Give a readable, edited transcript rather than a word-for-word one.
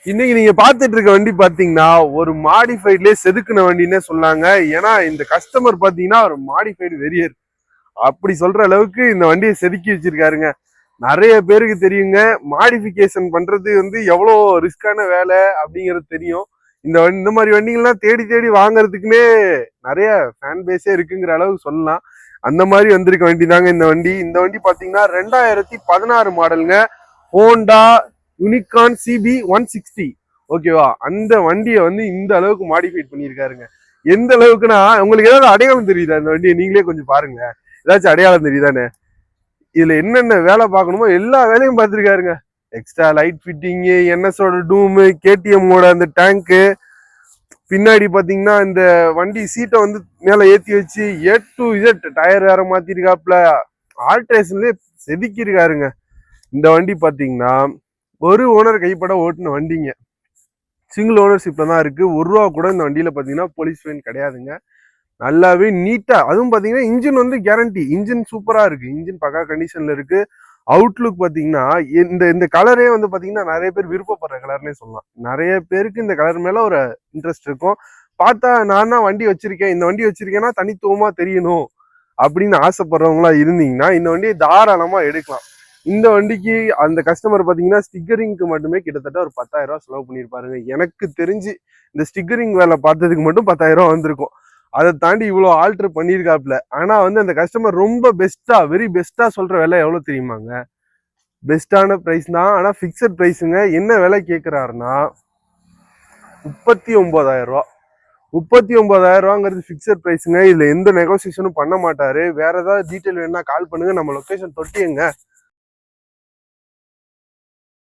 இன்னைக்கு நீங்க பாத்துட்டு இருக்க வண்டி பாத்தீங்கன்னா ஒரு மாடிஃபைட்லயே செதுக்குன வண்டின்னே சொன்னாங்க. ஏன்னா இந்த கஸ்டமர் பாத்தீங்கன்னா ஒரு மாடிஃபைடு வெறியர் அப்படி சொல்ற அளவுக்கு இந்த வண்டியை செதுக்கி வச்சிருக்காருங்க. நிறைய பேருக்கு தெரியுங்க மாடிஃபிகேஷன் பண்றது வந்து எவ்வளோ ரிஸ்கான வேலை அப்படிங்கிறது தெரியும். இந்த மாதிரி வண்டிகள்லாம் தேடி தேடி வாங்குறதுக்குன்னே நிறைய ஃபேன் பேஸே இருக்குங்கிற அளவுக்கு சொல்லலாம். அந்த மாதிரி வந்திருக்க வண்டி தாங்க இந்த வண்டி பாத்தீங்கன்னா 2016 மாடலுங்க. Honda Unicorn CB 160. ஓகேவா, அந்த வண்டியை வந்து இந்த அளவுக்கு மாடிஃபைட் பண்ணியிருக்காருங்க. எந்த அளவுக்குன்னா உங்களுக்கு ஏதாவது அடையாளம் தெரியுதா இந்த வண்டியை நீங்களே கொஞ்சம் பாருங்க. ஏதாச்சும் அடையாளம் தெரியுதானே? இதுல என்னென்ன வேலை பார்க்கணுமோ எல்லா வேலையும் பார்த்துருக்காருங்க. எக்ஸ்ட்ரா லைட் ஃபிட்டிங்கு, என்எஸோட டூமு, கேடிஎம்மோட அந்த டேங்க்கு, பின்னாடி பாத்தீங்கன்னா இந்த வண்டி சீட்டை வந்து மேல ஏத்தி வச்சு A to Z டயர் வேற மாத்திருக்காப்ல. ஆல்ட்ரேஷன்லயே செதுக்கிருக்காருங்க. இந்த வண்டி பாத்தீங்கன்னா ஒரு ஓனர் கைப்பட ஓட்டுன வண்டிங்க. சிங்கிள் ஓனர்ஷிப்ல தான் இருக்கு. ₹1 கூட இந்த வண்டியில பாத்தீங்கன்னா போலீஸ் ஃபைன் கிடையாதுங்க. நல்லாவே நீட்டா, அதுவும் பாத்தீங்கன்னா இன்ஜின் வந்து கேரண்டி. இன்ஜின் சூப்பரா இருக்கு. இன்ஜின் பக்கா கண்டிஷன்ல இருக்கு. அவுட்லுக் பாத்தீங்கன்னா இந்த இந்த கலரே வந்து பாத்தீங்கன்னா நிறைய பேர் விருப்பப்படுற கலர்னே சொல்லலாம். நிறைய பேருக்கு இந்த கலர் மேல ஒரு இன்ட்ரெஸ்ட் இருக்கும். பார்த்தா நான் தான் வண்டி வச்சிருக்கேன், இந்த வண்டி வச்சிருக்கேன்னா தனித்துவமா தெரியணும் அப்படின்னு ஆசைப்படுறவங்களா இருந்தீங்கன்னா இந்த வண்டியை தாராளமா எடுக்கலாம். இந்த வண்டிக்கு அந்த கஸ்டமர் பாத்தீங்கன்னா ஸ்டிக்கரிங்க்கு மட்டுமே கிட்டத்தட்ட ஒரு 10,000 செலவு பண்ணியிருப்பாருங்க. எனக்கு தெரிஞ்சு இந்த ஸ்டிக்கரிங் வேலை பார்த்ததுக்கு மட்டும் 10,000 வந்திருக்கும். அதை தாண்டி இவ்வளோ ஆல்டர் பண்ணியிருக்காப்ல. ஆனா வந்து அந்த கஸ்டமர் ரொம்ப பெஸ்டா, வெரி பெஸ்டா சொல்ற விலை எவ்வளவு தெரியுமாங்க? பெஸ்டான பிரைஸ் தான், ஆனா பிக்சட் பிரைஸுங்க. என்ன விலை கேட்கிறாருன்னா 39,000. 39,000 பிக்சட் பிரைஸுங்க. இதுல எந்த நெகோசியேஷனும் பண்ண மாட்டாரு. வேற ஏதாவது டீட்டெயில் வேணா கால் பண்ணுங்க, நம்ம லொகேஷன் தொட்டியங்க.